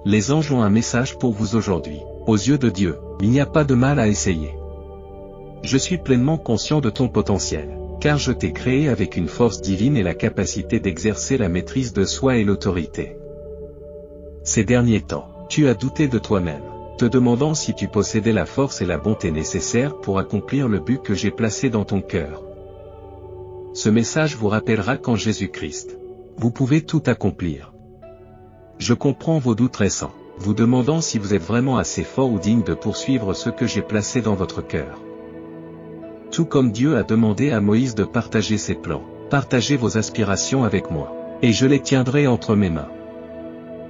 Les anges ont un message pour vous aujourd'hui. Aux yeux de Dieu, il n'y a pas de mal à essayer. Je suis pleinement conscient de ton potentiel, car je t'ai créé avec une force divine et la capacité d'exercer la maîtrise de soi et l'autorité. Ces derniers temps, tu as douté de toi-même, te demandant si tu possédais la force et la bonté nécessaires pour accomplir le but que j'ai placé dans ton cœur. Ce message vous rappellera qu'en Jésus-Christ, vous pouvez tout accomplir. Je comprends vos doutes récents, vous demandant si vous êtes vraiment assez fort ou digne de poursuivre ce que j'ai placé dans votre cœur. Tout comme Dieu a demandé à Moïse de partager ses plans, partagez vos aspirations avec moi, et je les tiendrai entre mes mains.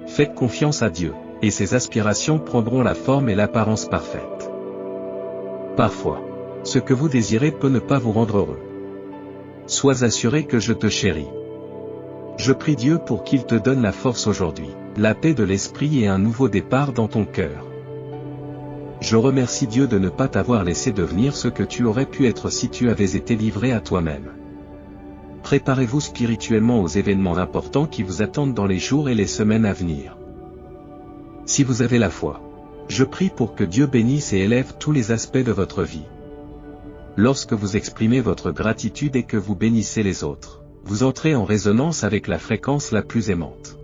Faites confiance à Dieu, et ses aspirations prendront la forme et l'apparence parfaite. Parfois, ce que vous désirez peut ne pas vous rendre heureux. Sois assuré que je te chéris. Je prie Dieu pour qu'il te donne la force aujourd'hui, la paix de l'esprit et un nouveau départ dans ton cœur. Je remercie Dieu de ne pas t'avoir laissé devenir ce que tu aurais pu être si tu avais été livré à toi-même. Préparez-vous spirituellement aux événements importants qui vous attendent dans les jours et les semaines à venir. Si vous avez la foi, je prie pour que Dieu bénisse et élève tous les aspects de votre vie. Lorsque vous exprimez votre gratitude et que vous bénissez les autres, vous entrez en résonance avec la fréquence la plus aimante.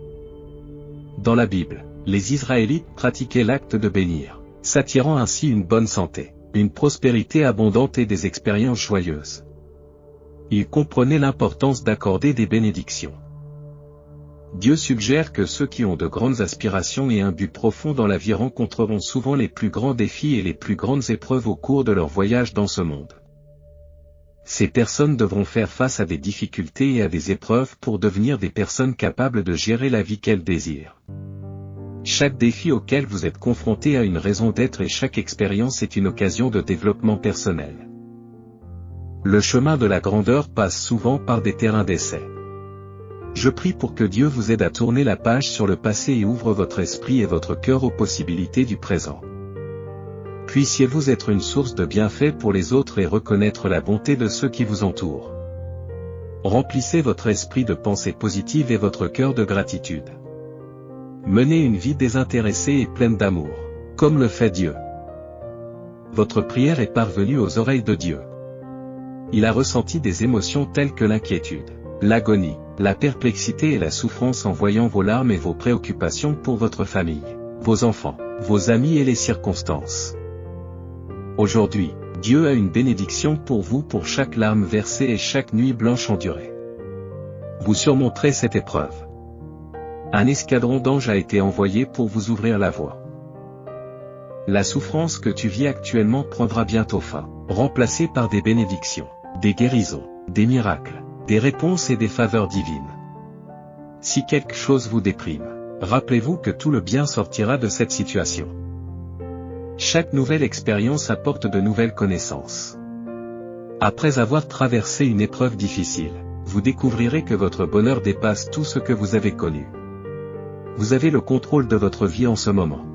Dans la Bible, les Israélites pratiquaient l'acte de bénir, s'attirant ainsi une bonne santé, une prospérité abondante et des expériences joyeuses. Ils comprenaient l'importance d'accorder des bénédictions. Dieu suggère que ceux qui ont de grandes aspirations et un but profond dans la vie rencontreront souvent les plus grands défis et les plus grandes épreuves au cours de leur voyage dans ce monde. Ces personnes devront faire face à des difficultés et à des épreuves pour devenir des personnes capables de gérer la vie qu'elles désirent. Chaque défi auquel vous êtes confronté a une raison d'être et chaque expérience est une occasion de développement personnel. Le chemin de la grandeur passe souvent par des terrains d'essai. Je prie pour que Dieu vous aide à tourner la page sur le passé et ouvre votre esprit et votre cœur aux possibilités du présent. Puissiez-vous être une source de bienfaits pour les autres et reconnaître la bonté de ceux qui vous entourent. Remplissez votre esprit de pensées positives et votre cœur de gratitude. Menez une vie désintéressée et pleine d'amour, comme le fait Dieu. Votre prière est parvenue aux oreilles de Dieu. Il a ressenti des émotions telles que l'inquiétude, l'agonie, la perplexité et la souffrance en voyant vos larmes et vos préoccupations pour votre famille, vos enfants, vos amis et les circonstances. Aujourd'hui, Dieu a une bénédiction pour vous pour chaque larme versée et chaque nuit blanche endurée. Vous surmonterez cette épreuve. Un escadron d'anges a été envoyé pour vous ouvrir la voie. La souffrance que tu vis actuellement prendra bientôt fin, remplacée par des bénédictions, des guérisons, des miracles, des réponses et des faveurs divines. Si quelque chose vous déprime, rappelez-vous que tout le bien sortira de cette situation. Chaque nouvelle expérience apporte de nouvelles connaissances. Après avoir traversé une épreuve difficile, vous découvrirez que votre bonheur dépasse tout ce que vous avez connu. Vous avez le contrôle de votre vie en ce moment.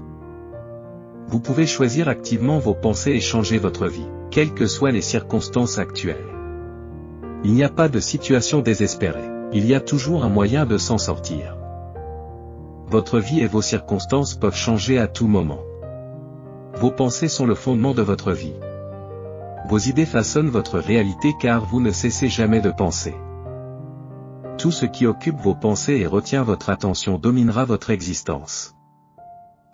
Vous pouvez choisir activement vos pensées et changer votre vie, quelles que soient les circonstances actuelles. Il n'y a pas de situation désespérée, il y a toujours un moyen de s'en sortir. Votre vie et vos circonstances peuvent changer à tout moment. Vos pensées sont le fondement de votre vie. Vos idées façonnent votre réalité car vous ne cessez jamais de penser. Tout ce qui occupe vos pensées et retient votre attention dominera votre existence.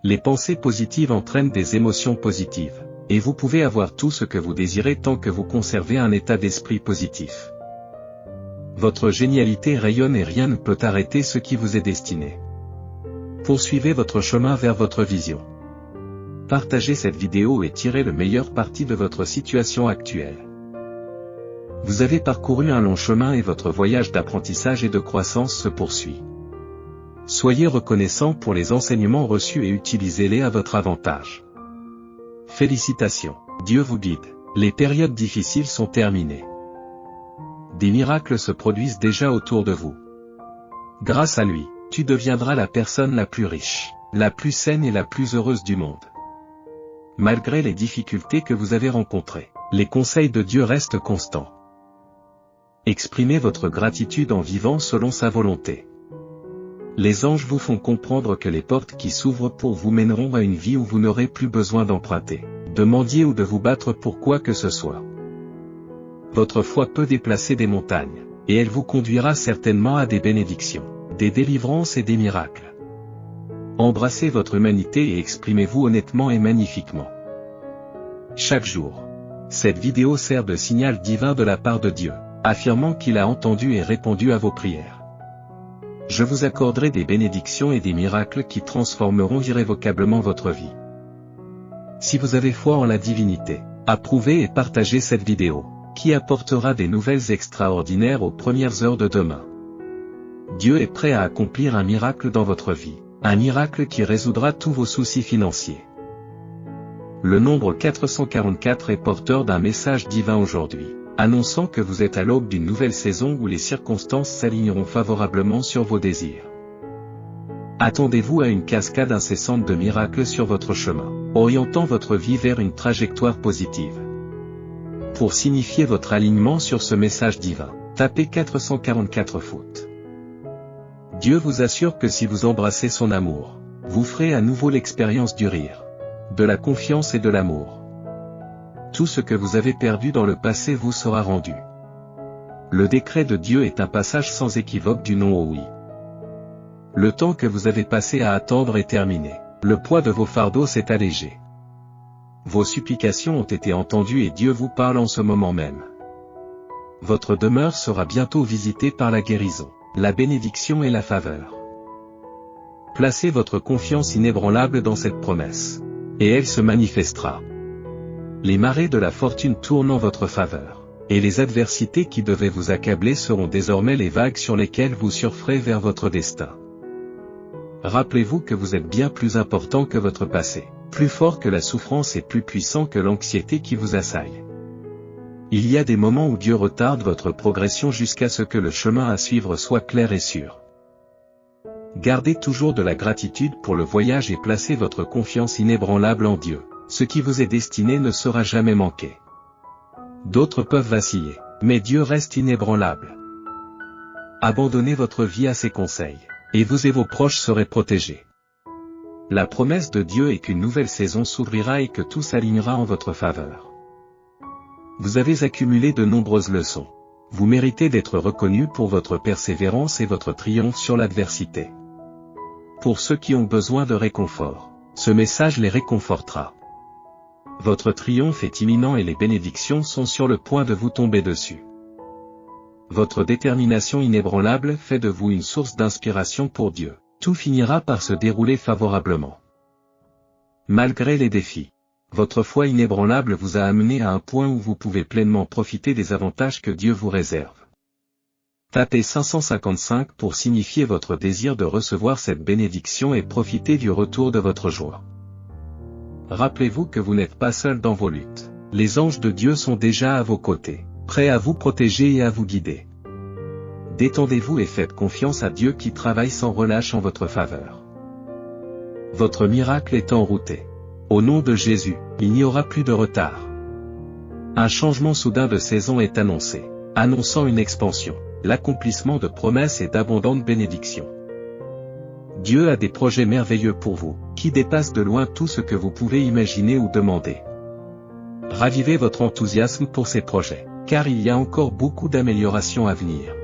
Les pensées positives entraînent des émotions positives, et vous pouvez avoir tout ce que vous désirez tant que vous conservez un état d'esprit positif. Votre génialité rayonne et rien ne peut arrêter ce qui vous est destiné. Poursuivez votre chemin vers votre vision. Partagez cette vidéo et tirez le meilleur parti de votre situation actuelle. Vous avez parcouru un long chemin et votre voyage d'apprentissage et de croissance se poursuit. Soyez reconnaissant pour les enseignements reçus et utilisez-les à votre avantage. Félicitations, Dieu vous guide, les périodes difficiles sont terminées. Des miracles se produisent déjà autour de vous. Grâce à lui, tu deviendras la personne la plus riche, la plus saine et la plus heureuse du monde. Malgré les difficultés que vous avez rencontrées, les conseils de Dieu restent constants. Exprimez votre gratitude en vivant selon sa volonté. Les anges vous font comprendre que les portes qui s'ouvrent pour vous mèneront à une vie où vous n'aurez plus besoin d'emprunter, de mendier ou de vous battre pour quoi que ce soit. Votre foi peut déplacer des montagnes, et elle vous conduira certainement à des bénédictions, des délivrances et des miracles. Embrassez votre humanité et exprimez-vous honnêtement et magnifiquement. Chaque jour, cette vidéo sert de signal divin de la part de Dieu, affirmant qu'il a entendu et répondu à vos prières. Je vous accorderai des bénédictions et des miracles qui transformeront irrévocablement votre vie. Si vous avez foi en la divinité, approuvez et partagez cette vidéo, qui apportera des nouvelles extraordinaires aux premières heures de demain. Dieu est prêt à accomplir un miracle dans votre vie, un miracle qui résoudra tous vos soucis financiers. Le nombre 444 est porteur d'un message divin aujourd'hui, annonçant que vous êtes à l'aube d'une nouvelle saison où les circonstances s'aligneront favorablement sur vos désirs. Attendez-vous à une cascade incessante de miracles sur votre chemin, orientant votre vie vers une trajectoire positive. Pour signifier votre alignement sur ce message divin, tapez 444 foot. Dieu vous assure que si vous embrassez son amour, vous ferez à nouveau l'expérience du rire, de la confiance et de l'amour. Tout ce que vous avez perdu dans le passé vous sera rendu. Le décret de Dieu est un passage sans équivoque du non au oui. Le temps que vous avez passé à attendre est terminé. Le poids de vos fardeaux s'est allégé. Vos supplications ont été entendues et Dieu vous parle en ce moment même. Votre demeure sera bientôt visitée par la guérison, la bénédiction et la faveur. Placez votre confiance inébranlable dans cette promesse, et elle se manifestera. Les marées de la fortune tournent en votre faveur, et les adversités qui devaient vous accabler seront désormais les vagues sur lesquelles vous surferez vers votre destin. Rappelez-vous que vous êtes bien plus important que votre passé, plus fort que la souffrance et plus puissant que l'anxiété qui vous assaille. Il y a des moments où Dieu retarde votre progression jusqu'à ce que le chemin à suivre soit clair et sûr. Gardez toujours de la gratitude pour le voyage et placez votre confiance inébranlable en Dieu. Ce qui vous est destiné ne sera jamais manqué. D'autres peuvent vaciller, mais Dieu reste inébranlable. Abandonnez votre vie à ses conseils, et vous et vos proches serez protégés. La promesse de Dieu est qu'une nouvelle saison s'ouvrira et que tout s'alignera en votre faveur. Vous avez accumulé de nombreuses leçons. Vous méritez d'être reconnu pour votre persévérance et votre triomphe sur l'adversité. Pour ceux qui ont besoin de réconfort, ce message les réconfortera. Votre triomphe est imminent et les bénédictions sont sur le point de vous tomber dessus. Votre détermination inébranlable fait de vous une source d'inspiration pour Dieu. Tout finira par se dérouler favorablement. Malgré les défis, votre foi inébranlable vous a amené à un point où vous pouvez pleinement profiter des avantages que Dieu vous réserve. Tapez 555 pour signifier votre désir de recevoir cette bénédiction et profiter du retour de votre joie. Rappelez-vous que vous n'êtes pas seul dans vos luttes. Les anges de Dieu sont déjà à vos côtés, prêts à vous protéger et à vous guider. Détendez-vous et faites confiance à Dieu qui travaille sans relâche en votre faveur. Votre miracle est enrouté. Au nom de Jésus, il n'y aura plus de retard. Un changement soudain de saison est annoncé, annonçant une expansion, l'accomplissement de promesses et d'abondantes bénédictions. Dieu a des projets merveilleux pour vous, qui dépassent de loin tout ce que vous pouvez imaginer ou demander. Ravivez votre enthousiasme pour ces projets, car il y a encore beaucoup d'améliorations à venir.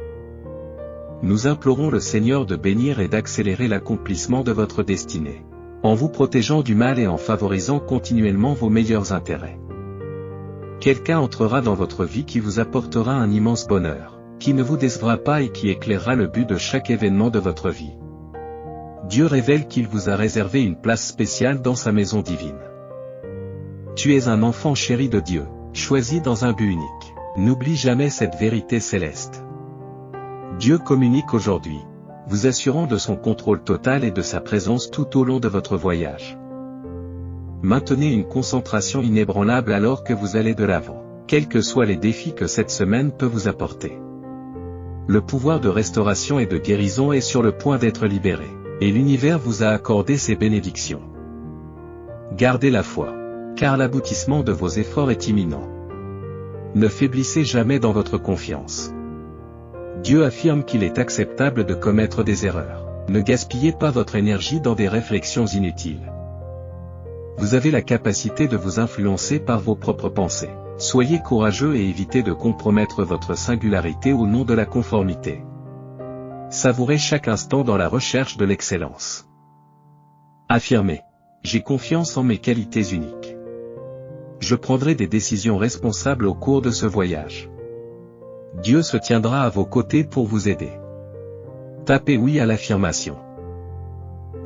Nous implorons le Seigneur de bénir et d'accélérer l'accomplissement de votre destinée, en vous protégeant du mal et en favorisant continuellement vos meilleurs intérêts. Quelqu'un entrera dans votre vie qui vous apportera un immense bonheur, qui ne vous décevra pas et qui éclairera le but de chaque événement de votre vie. Dieu révèle qu'il vous a réservé une place spéciale dans sa maison divine. Tu es un enfant chéri de Dieu, choisi dans un but unique. N'oublie jamais cette vérité céleste. Dieu communique aujourd'hui, vous assurant de son contrôle total et de sa présence tout au long de votre voyage. Maintenez une concentration inébranlable alors que vous allez de l'avant, quels que soient les défis que cette semaine peut vous apporter. Le pouvoir de restauration et de guérison est sur le point d'être libéré, et l'univers vous a accordé ses bénédictions. Gardez la foi, car l'aboutissement de vos efforts est imminent. Ne faiblissez jamais dans votre confiance. Dieu affirme qu'il est acceptable de commettre des erreurs, Ne gaspillez pas votre énergie dans des réflexions inutiles. Vous avez la capacité de vous influencer par vos propres pensées. Soyez courageux et évitez de compromettre votre singularité au nom de la conformité. Savourez chaque instant dans la recherche de l'excellence. Affirmez. J'ai confiance en mes qualités uniques. Je prendrai des décisions responsables au cours de ce voyage. Dieu se tiendra à vos côtés pour vous aider. Tapez oui à l'affirmation.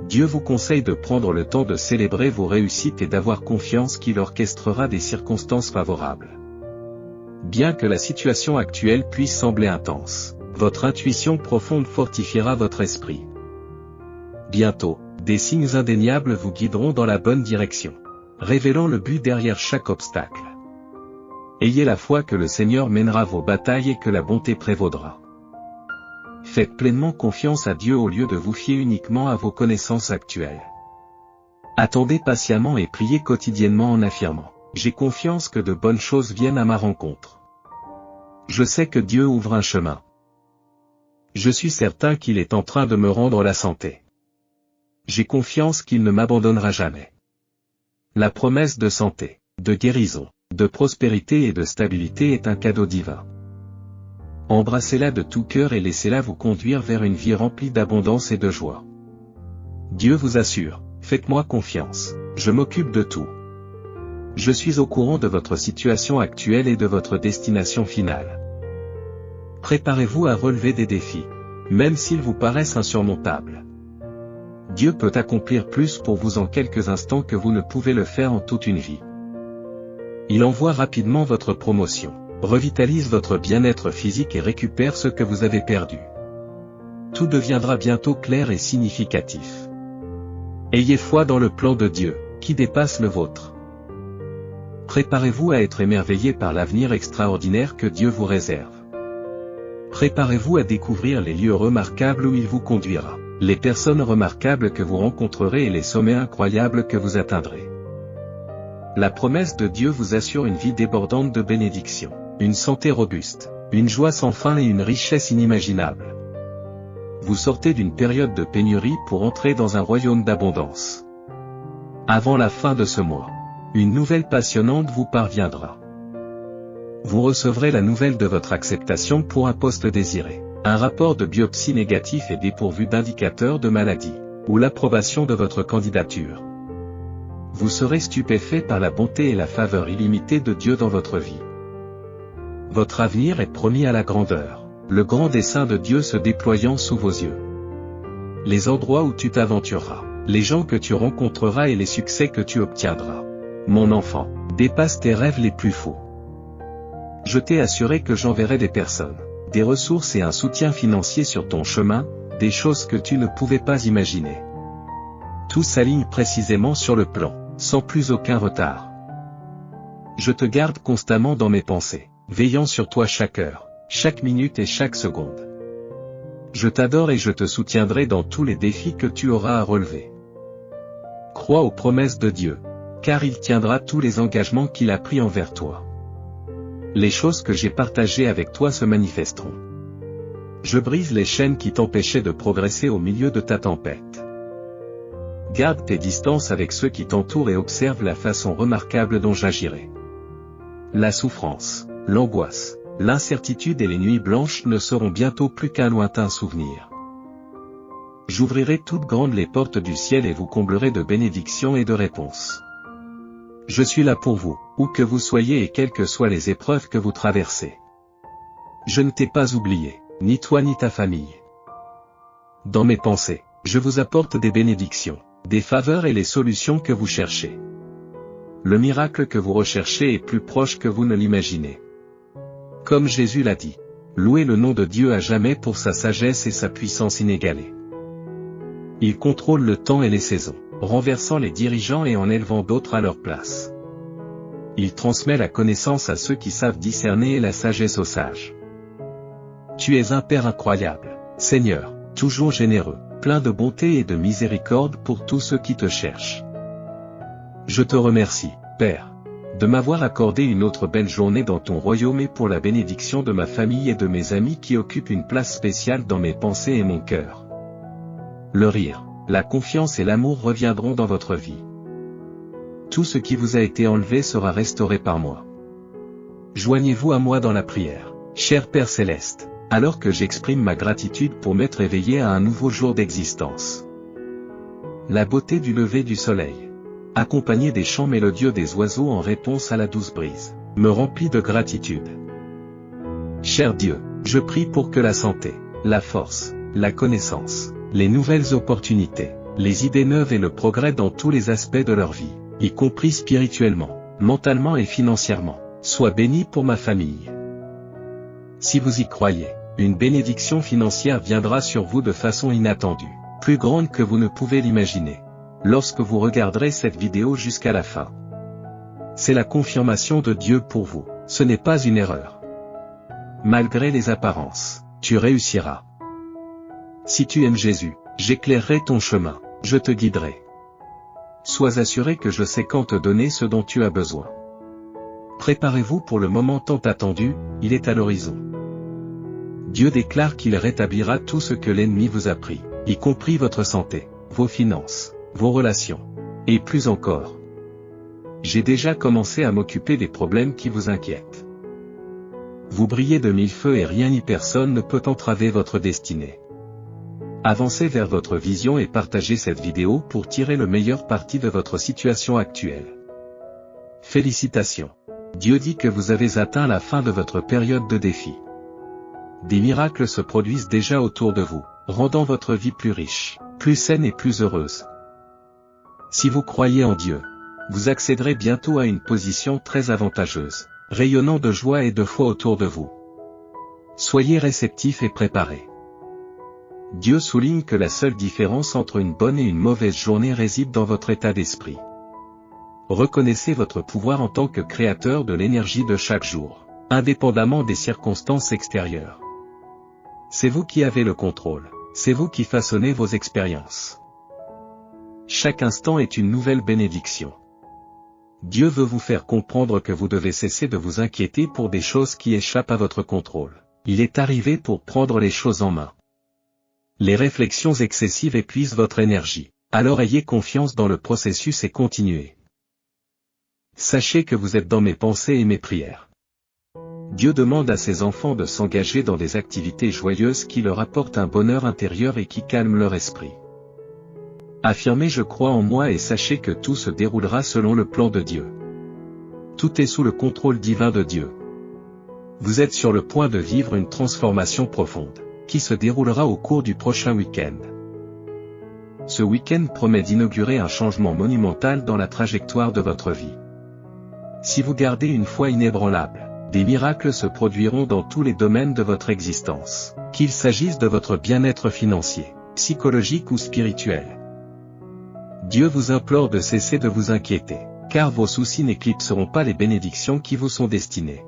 Dieu vous conseille de prendre le temps de célébrer vos réussites et d'avoir confiance qu'il orchestrera des circonstances favorables. Bien que la situation actuelle puisse sembler intense, votre intuition profonde fortifiera votre esprit. Bientôt, des signes indéniables vous guideront dans la bonne direction, révélant le but derrière chaque obstacle. Ayez la foi que le Seigneur mènera vos batailles et que la bonté prévaudra. Faites pleinement confiance à Dieu au lieu de vous fier uniquement à vos connaissances actuelles. Attendez patiemment et priez quotidiennement en affirmant « J'ai confiance que de bonnes choses viennent à ma rencontre. Je sais que Dieu ouvre un chemin. Je suis certain qu'il est en train de me rendre la santé. J'ai confiance qu'il ne m'abandonnera jamais. » La promesse de santé, de guérison, de prospérité et de stabilité est un cadeau divin. Embrassez-la de tout cœur et laissez-la vous conduire vers une vie remplie d'abondance et de joie. Dieu vous assure, faites-moi confiance, je m'occupe de tout. Je suis au courant de votre situation actuelle et de votre destination finale. Préparez-vous à relever des défis, même s'ils vous paraissent insurmontables. Dieu peut accomplir plus pour vous en quelques instants que vous ne pouvez le faire en toute une vie. Il envoie rapidement votre promotion, revitalise votre bien-être physique et récupère ce que vous avez perdu. Tout deviendra bientôt clair et significatif. Ayez foi dans le plan de Dieu, qui dépasse le vôtre. Préparez-vous à être émerveillé par l'avenir extraordinaire que Dieu vous réserve. Préparez-vous à découvrir les lieux remarquables où il vous conduira, les personnes remarquables que vous rencontrerez et les sommets incroyables que vous atteindrez. La promesse de Dieu vous assure une vie débordante de bénédictions, une santé robuste, une joie sans fin et une richesse inimaginable. Vous sortez d'une période de pénurie pour entrer dans un royaume d'abondance. Avant la fin de ce mois, une nouvelle passionnante vous parviendra. Vous recevrez la nouvelle de votre acceptation pour un poste désiré, un rapport de biopsie négatif et dépourvu d'indicateurs de maladie, ou l'approbation de votre candidature. Vous serez stupéfait par la bonté et la faveur illimitée de Dieu dans votre vie. Votre avenir est promis à la grandeur, le grand dessein de Dieu se déployant sous vos yeux. Les endroits où tu t'aventureras, les gens que tu rencontreras et les succès que tu obtiendras. Mon enfant, dépasse tes rêves les plus fous. Je t'ai assuré que j'enverrai des personnes, des ressources et un soutien financier sur ton chemin, des choses que tu ne pouvais pas imaginer. Tout s'aligne précisément sur le plan, sans plus aucun retard. Je te garde constamment dans mes pensées, veillant sur toi chaque heure, chaque minute et chaque seconde. Je t'adore et je te soutiendrai dans tous les défis que tu auras à relever. Crois aux promesses de Dieu, car il tiendra tous les engagements qu'il a pris envers toi. Les choses que j'ai partagées avec toi se manifesteront. Je brise les chaînes qui t'empêchaient de progresser au milieu de ta tempête. Garde tes distances avec ceux qui t'entourent et observe la façon remarquable dont j'agirai. La souffrance, l'angoisse, l'incertitude et les nuits blanches ne seront bientôt plus qu'un lointain souvenir. J'ouvrirai toutes grandes les portes du ciel et vous comblerai de bénédictions et de réponses. Je suis là pour vous, où que vous soyez et quelles que soient les épreuves que vous traversez. Je ne t'ai pas oublié, ni toi ni ta famille. Dans mes pensées, je vous apporte des bénédictions, des faveurs et les solutions que vous cherchez. Le miracle que vous recherchez est plus proche que vous ne l'imaginez. Comme Jésus l'a dit, louez le nom de Dieu à jamais pour sa sagesse et sa puissance inégalée. Il contrôle le temps et les saisons, renversant les dirigeants et en élevant d'autres à leur place. Il transmet la connaissance à ceux qui savent discerner et la sagesse aux sages. Tu es un Père incroyable, Seigneur, toujours généreux, plein de bonté et de miséricorde pour tous ceux qui te cherchent. Je te remercie, Père, de m'avoir accordé une autre belle journée dans ton royaume et pour la bénédiction de ma famille et de mes amis qui occupent une place spéciale dans mes pensées et mon cœur. le rire, la confiance et l'amour reviendront dans votre vie. Tout ce qui vous a été enlevé sera restauré par moi. Joignez-vous à moi dans la prière, cher Père Céleste, alors que j'exprime ma gratitude pour m'être éveillé à un nouveau jour d'existence. La beauté du lever du soleil, accompagné des chants mélodieux des oiseaux en réponse à la douce brise, me remplit de gratitude. Cher Dieu, je prie pour que la santé, la force, la connaissance, les nouvelles opportunités, les idées neuves et le progrès dans tous les aspects de leur vie, y compris spirituellement, mentalement et financièrement, soient bénis pour ma famille. Si vous y croyez, une bénédiction financière viendra sur vous de façon inattendue, plus grande que vous ne pouvez l'imaginer, lorsque vous regarderez cette vidéo jusqu'à la fin. C'est la confirmation de Dieu pour vous, ce n'est pas une erreur. Malgré les apparences, tu réussiras. Si tu aimes Jésus, j'éclairerai ton chemin, je te guiderai. Sois assuré que je sais quand te donner ce dont tu as besoin. Préparez-vous pour le moment tant attendu, il est à l'horizon. Dieu déclare qu'il rétablira tout ce que l'ennemi vous a pris, y compris votre santé, vos finances, vos relations, et plus encore. J'ai déjà commencé à m'occuper des problèmes qui vous inquiètent. Vous brillez de mille feux et rien ni personne ne peut entraver votre destinée. Avancez vers votre vision et partagez cette vidéo pour tirer le meilleur parti de votre situation actuelle. Félicitations. Dieu dit que vous avez atteint la fin de votre période de défi. Des miracles se produisent déjà autour de vous, rendant votre vie plus riche, plus saine et plus heureuse. Si vous croyez en Dieu, vous accéderez bientôt à une position très avantageuse, rayonnant de joie et de foi autour de vous. Soyez réceptifs et préparés. Dieu souligne que la seule différence entre une bonne et une mauvaise journée réside dans votre état d'esprit. Reconnaissez votre pouvoir en tant que créateur de l'énergie de chaque jour, indépendamment des circonstances extérieures. C'est vous qui avez le contrôle, c'est vous qui façonnez vos expériences. Chaque instant est une nouvelle bénédiction. Dieu veut vous faire comprendre que vous devez cesser de vous inquiéter pour des choses qui échappent à votre contrôle. Il est arrivé pour prendre les choses en main. Les réflexions excessives épuisent votre énergie, alors ayez confiance dans le processus et continuez. Sachez que vous êtes dans mes pensées et mes prières. Dieu demande à ses enfants de s'engager dans des activités joyeuses qui leur apportent un bonheur intérieur et qui calment leur esprit. Affirmez je crois en moi et sachez que tout se déroulera selon le plan de Dieu. Tout est sous le contrôle divin de Dieu. Vous êtes sur le point de vivre une transformation profonde, qui se déroulera au cours du prochain week-end. Ce week-end promet d'inaugurer un changement monumental dans la trajectoire de votre vie. Si vous gardez une foi inébranlable, des miracles se produiront dans tous les domaines de votre existence, qu'il s'agisse de votre bien-être financier, psychologique ou spirituel. Dieu vous implore de cesser de vous inquiéter, car vos soucis n'éclipseront pas les bénédictions qui vous sont destinées.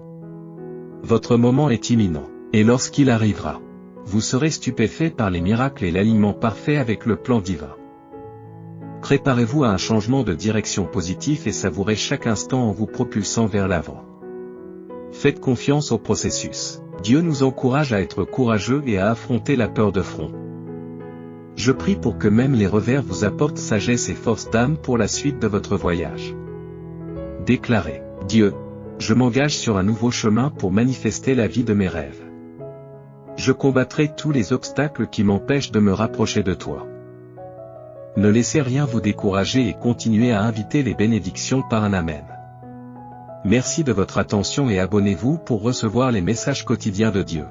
Votre moment est imminent, et lorsqu'il arrivera, vous serez stupéfait par les miracles et l'alignement parfait avec le plan divin. Préparez-vous à un changement de direction positif et savourez chaque instant en vous propulsant vers l'avant. Faites confiance au processus. Dieu nous encourage à être courageux et à affronter la peur de front. Je prie pour que même les revers vous apportent sagesse et force d'âme pour la suite de votre voyage. Déclarez, Dieu, je m'engage sur un nouveau chemin pour manifester la vie de mes rêves. Je combattrai tous les obstacles qui m'empêchent de me rapprocher de toi. Ne laissez rien vous décourager et continuez à inviter les bénédictions par un Amen. Merci de votre attention et abonnez-vous pour recevoir les messages quotidiens de Dieu.